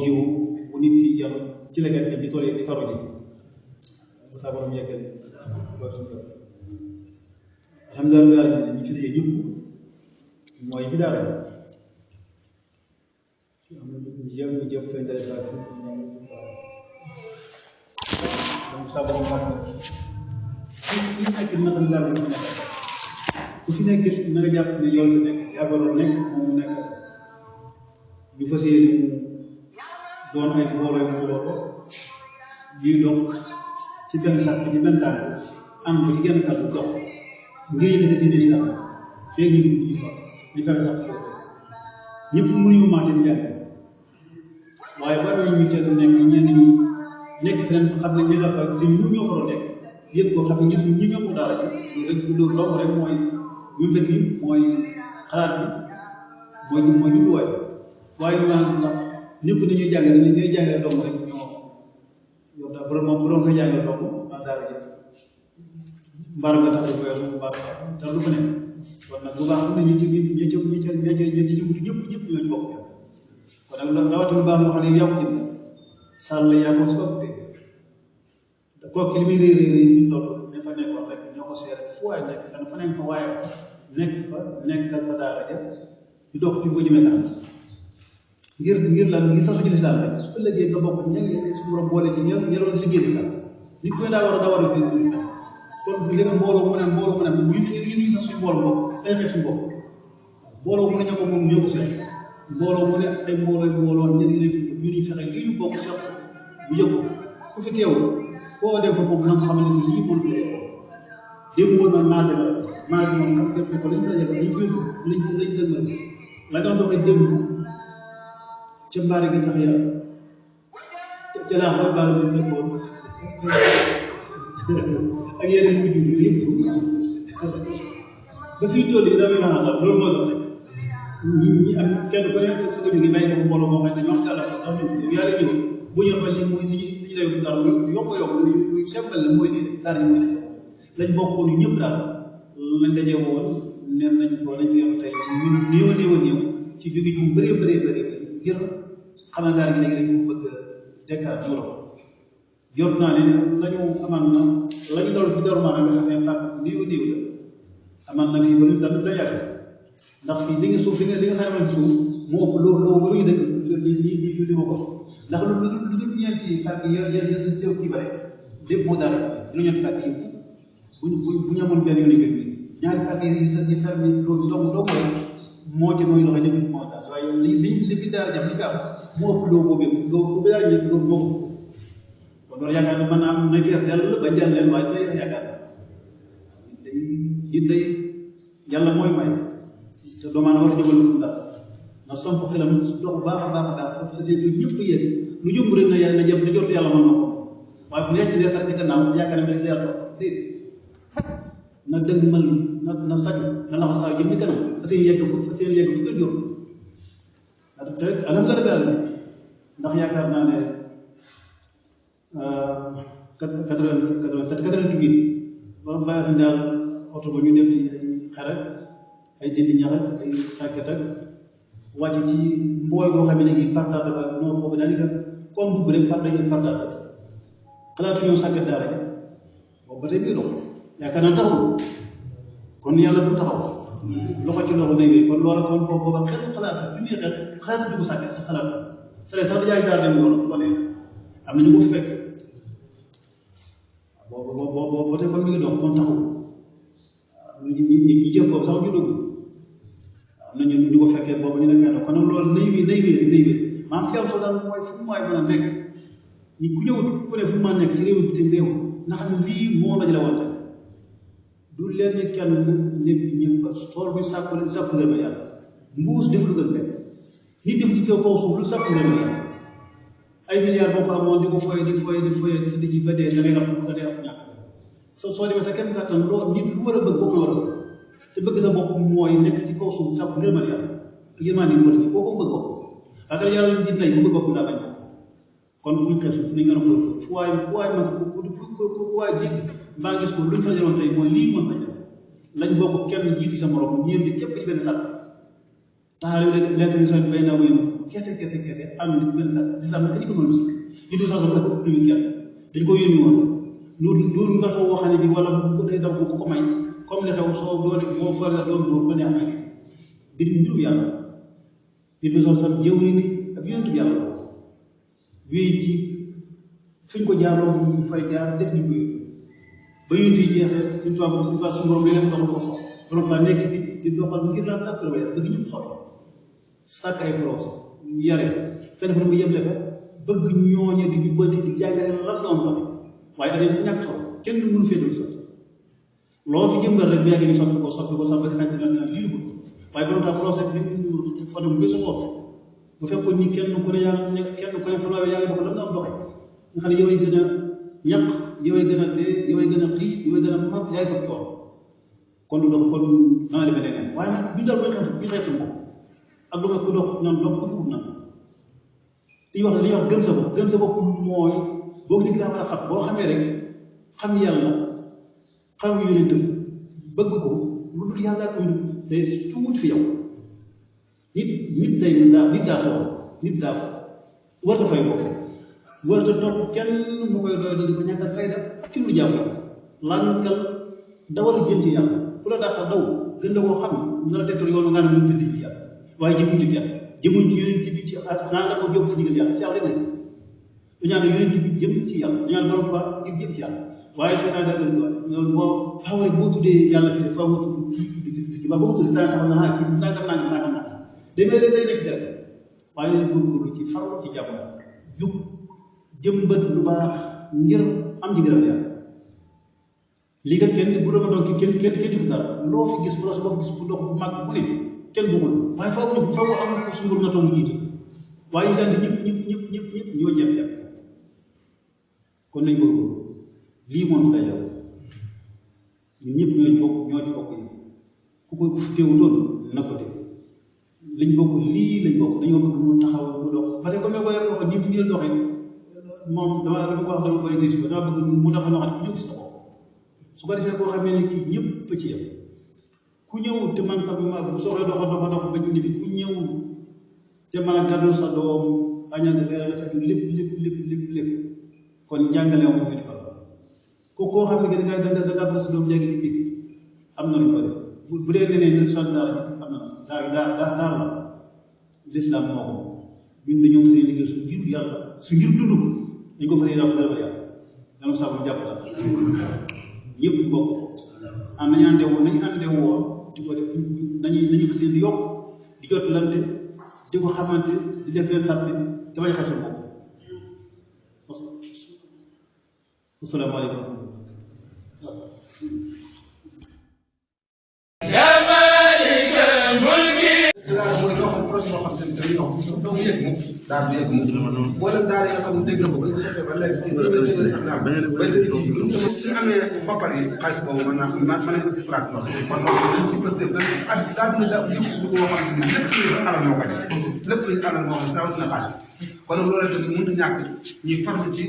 jiwu bu nit ki yàlla ci la gerte ci tool yi di faru ji bu saa borom yeggal alhamdulilah ñu fi dee ñëpp mooy ci daara am na ñu jëm fin délégation donc saa borom xam ku fi nekk na nga jàpp ne yow fi nekk yaa waroon nekk moom mu nekk ñu fas yéene doon ay mbooloo ñuy dox ci benn sax ci benn tànk am ci genn kàddu dox ngir yëkkati diine islam feeg ñu dugg ñu fexe sax ñëpp mënuñu commencé di jàng waaye boo amee ñu teel nekk ñenn ñi nekk feneen xam ne ñi nga fa fi ñu ñoo faroon nekk yëpp koo xam ne ñi ñoo ko daara ji loolu rek mooy ñu mbir mi mooy xalaat bi mooy jubluwaay waaye ñu naan ndax nekk na ñuy jàngale ñuy jàngale doomu rek ñoo yow daal bu doon koy jàngale doomu en daara ji mbaar nga tax a koy yore mbaar te lu ko nekk kon nag bu baax am na ñi ci mucc ñëpp ñoo ci bokk kon nag rawatina lu baax moo xam ne yaa ko jënd sàll yaa ko si ëpp de kooku li muy rëy fi mu toll dafa nekkoon rek ñoo ko seere fu waay nekk fa nekk fa waaye nekkal fa daara ja di dox ci ko jëmee kanam ngir lan ngir sax ci lislaam rek su ëllëgee nga bokk ña su borom boole ci ñeroon liggéey bi kan nit koy daa war a fi kon li nga mbooloo mu ne ñu sax suñu mbooloo bopp day xeex suñu bopp mbooloo mu ne ñoo ko moom ñoo ko seet mbooloo mu ne ay mbooloo ñenn ñi fi ñu fexe lii ñu bokk seet bu yëg ku fi teewul koo dem fa moom na nga xam ne lii moom fi lay démb woon maa dem moom xam nga ko lañ dajale lañ fi yóbbu lañ dëgmal la nga doxee démb ca mbaari ga tax yàlla ca laa xool baa nga fekkoon ak yeneen mujj yooyu yëpp ba fii tool yi damay wax sax loolu moo tax ñi am kenn ku ne fa nga jógee bàyyi ko mbooloo moo xam ne ñoom tàllal ko ndax ñun yàlla ñëw bu ñu xam ne mooy ni ñu lay dara yokk lu simple la mooy ne daara ji mooy ne lañ bokkoon yu ñëpp daal lañ dajee woon neen nañ ko lañ yor tey ñun néew ci jóge ñu bëree ngir xam naa daara ji léegi dañ ko bëgg dekkaat mu dox jot naa ne lañu amaan na lañu doon fi door maanaam nga xam ne mbàkk néew la amaan na fii ba ñu tamit la yàgg ndax fii li nga suuf li nga xam ne suuf mu ëpp loo waruñu dëkk li ma ko ndax lu dul ñeenti pàkk ya jëw kii bare lépp moo dara lu ñeenti pàkk yi bu ñu amoon benn yoon yi ñaari pàkk yi sa ñi xam ne loolu dong moo ci mooy loxo ñëpp moo tax waaye li fi daara jam li nga am mu ëpp loo boobu bu daara jëm loolu moo ko kon loolu yaakaar ne mën naa am na fees dell ba jël leen waaye day yaakaar day yàlla mooy may te doomu aadama war a jëmal lu dara na somp xelam dox baax a baax fas yéene ñëpp yéen lu jëm rek na jëm na jot yàlla mën na ko waaye bu nekk ci des sax ci gannaaw yaakaar ne yàlla déedéet na dëgg mën na saj na laxa saa jëm ci kanam fas yéene yegg fu kër jot te alhamdulilah ndax yaakaar naa ne 88 ba bàyyi sañ daal oto ba ñu def ci ay xare ay dindi ñaxal ay sàkket ak wàcc ci mbooy boo xam ne léegi partage ba non boobu daanaka comme bugg rek dañuy partage xalaatu ñoo sàkket daara ja boobu ba tey bi dox yaakaar naa taxul kon yàlla bu taxaw loxo ci loxo day wéy kon loola kon booba xel xalaat du ñuy xalaat dugg sàkket sa xalaat fere sax da jaay daal dem yoon fu ko neex am na ñu ko fekk boobu ba tey kon mi ngi dox kon taxul ñi jëm boobu sax ñu dugg am na ñu ko fekkee boobu ñu ne kenn kon nag loolu nay wéy maam fi am soo daal mooy fu mu waay mën a nekk ñi ku ñëw ku ne fu mu mën a nekk ci réew bitim réew na xam ne lii moo la jële woon tey du leen kenn nekk ñëpp tool bi sàkku ngeen ma yàlla mbuus def lu gën benn nit def ci kaw suuf lu sàkku ngeen ma yàlla ay milliards boo ko amoon di ko foye di ci ba dee da ngay am ñàkk soo demee sa kenn kàttan loolu nit lu war a bëgg boobu la war a bëgg te bëgg sa bopp mooy nekk ci kaw suuf sàkku ngeen ma yàlla ak yéen ni mu war a koo ko bëgg bopp ak yàlla nit nay bëgg bopp daa bañ kon buñ xeex nañ gën a góor fu waay mas ku waay ji mbaa gis ko luñ fa jëloon tey mooy lii mën nañ lañ bokk kenn jiitu sa morom ñeenti képp ci benn sàkk taxaw lekk ni sax bay naa wéy kese am nit gën sax di sax naka ñu ko mën a ñu du sax sa fekk ëpp ñu kenn dañ ko yónni woon loolu nga fa woo xam ne bi wala bu day daw bu ko may comme li xew soo doone moo fara doon boobu ba neex naa ngi bir mbirum yàlla bir bi soo sax jëwri ni ak yonent bi yàlla wéy ci fiñ ko jaaroo ñu fay jaar def ni ko ba yonent yi jeexee suñu borom li leen soxla ko sox borom laa nekk di doxal ngir laa sàkk la bëgg ñëpp soxla sàkk ay projet yare fenn fa mu yeble fa bëgg ñooñe di jubbanti di jàngale lan doon doxe waaye adee dafa ñàkk solo kenn du mënu féetal sotti loo fi jëmbal rek bu yàggee ni soppi ko xaj na lii ko waaye borom tax projet bi fanam bi su soof bu fekkoon ni kenn ku ne fa looyoo yaa ngi dox lan doon doxe nga xam ne yow ay gën a ñaq yow ay gën a dee yow ay gën a xiif yow ay gën a mar yaay fa coor kon du dox kon dana demee leneen waaye nag ñu dal ñu xeex suñu bopp ak lu ko dox nan dox ko dugub nan li ñuy wax gëm sa bopp mooy boo nit ki daa war a xam boo xamee rek xam yàlla xam yonentam bëgg ko lu dul yàlla ak day tuuti fi yow nit daa fa war a fay bopp war a topp kenn mu koy doy di ko ñàkkal fayda ci lu jàmm lànkal dawal jëm ci yàlla ku la daax daw gën la koo xam na la tegtal yoonu nga ne ñu tëdd fi yàlla waaye jëmuñ ci kenn jëmuñ ci yonent bi ci naa la ko jóg ci digal yàlla ci yàlla rek du ñaan yonent bi jëm ci yàlla du ñaan borom fa ngir jëm ci yàlla waaye seen naa daggal loolu boo faaw rek boo tuddee yàlla fii faaw nga tudd kii ba boo ko tuddee saa xam na kii nangam demee leen day nekk rek waaye leen góorgóorlu ci farlu ci jàmm jub jëmbat lu baax ngir am ci gërëm yàlla lii kat kenn bu doon doon kenn defu dara loo fi gis boo fi gis bu dox bu mag bu ne kenn duggul waaye faaw am na ko suñu nga toog jiite waaye itam ñëpp ñoo ñepp kon nañ ko lii moom day yow ñun ñëpp ñoo ci bokk yi ku ko teewutoon na ko def liñ bokk lii lañ bokk dañoo bëgg mu taxaw mu dox parce que comme ko wax ni ñu doxee moom dama ko wax dama koy tëj ko dama bëgg mu doxee noo xam ne ku ñëw gis sa bopp su ko defee boo xamee ne kii ñëpp ci yem ku ñëw te man sax bu soxla dox ba ñu fi ku ñëw te man a gàddu sa doom añal reer la sa lépp kon njàngale wu ñu defal ko koo xam ne da ngaa bëgg sa doom léegi di bég am na lu ko def bu dee neneen ñu sant daara am na daara la lislaam moo ko ñun dañoo fas yéene liggéey su ngir yàlla su ngir dund ko dañ ko fas yéene ko dara yàlla dana sabu jàpp la ñëpp bokk am nañu àndee woon di ko def nañu fas yéene di yokk di jot lante di ko xamante di def leen sàppi te bañ a xasal bopp asalaamaaleykum mooy loo xam projet boo xam te ne doo mu yëg moom daal du yëg moom boo leen daal nga xam ne dégg na ko ba ñu sosee ba léegi suñu amee boppar yi xaalis boobu mën nañ ko exploité loolu kon loolu dañ ci posté daal dina da yëpp boo xam ne lépp luy alal moo ko def lépp luy alal moo ko def rawatina xaalis kon nag loolu tamit mënut a ñàkk ñuy farlu ci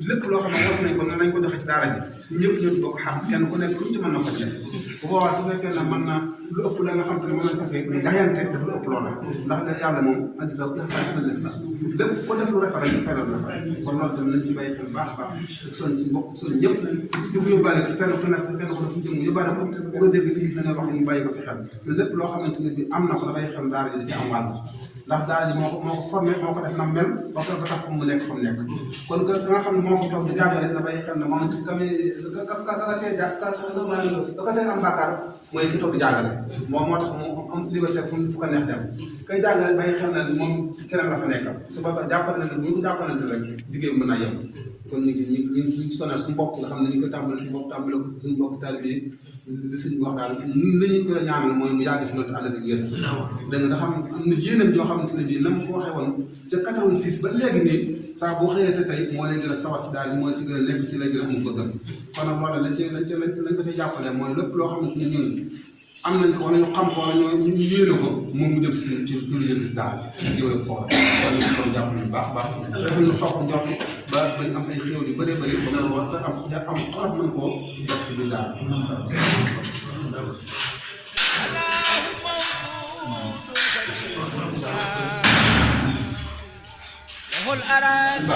lépp loo xam ne wax nañ ko ne nañ ko joxe ci daara ji ñëpp ñoo bokk xam kenn ku nekk lu ci mën na ko def bu boobaa su fekkee ne mën na lu ëpp la nga xam te ne mën na sasee jaayante def lu ëpp loola ndax ne yàlla moom aji sa sax ëllëg sax lépp ko def lu rafet rek fayal la kon loolu tamit nañ ci bàyyi xel baax a baax soñ si mbokk soñ ñëpp di ko yóbbaale ci fenn ku nekk fenn ko fu jëm yóbbaale ko bu ko dégg ci da nga wax ñu bàyyi ko ci xel te lépp loo xamante ne bi am na ko dafay xam daara ji da ci am wàll ndax daara ji moo ko formé moo ko def na mel ba ko ba tax mu nekk fa mu nekk kon nga xam ne moo ko toog di jàngale na bàyyi xel ne moom tamit ka tey am bàkkaar mooy ki toog di jàngale moo tax mu am liberté fu ko neex dem kay jàngale bàyyi xel ne moom keneen la fa nekkal su boobaa jàppal na ne bu ñu ko jàppalante rek jigéen mën naa yem kon ñu sonal suñu bopp nga xam ne ñu koy tàmbale suñu bopp tàmbale ko suñu bopp taalibe yi li suñu wax daal ñun li ñu koy ñaanal mooy mu yàgg fi loolu ànd ak yéen dégg nga xam am na yéenam yoo xamante ne bii na ma ko waxee woon ca 86 ba léegi nii saa boo xëyee te tey moo lay gën a sawat daal moo ci gën a nekk ci lay gën a am bëggal kon nag loolu lañ ko ca jàppale mooy lépp loo xamante ne ñun am nañ ko wala ñu xam ko wala ñu yéene ko moom mu jëm si ci lu jëm si daal jëwle ko kon ñu ko jàpp bu baax baax dafa ñu sopp njort ba bañ am ay xéw yu bëree bëri ba nga wax am xalaat mën koo def ci biir daal الأراني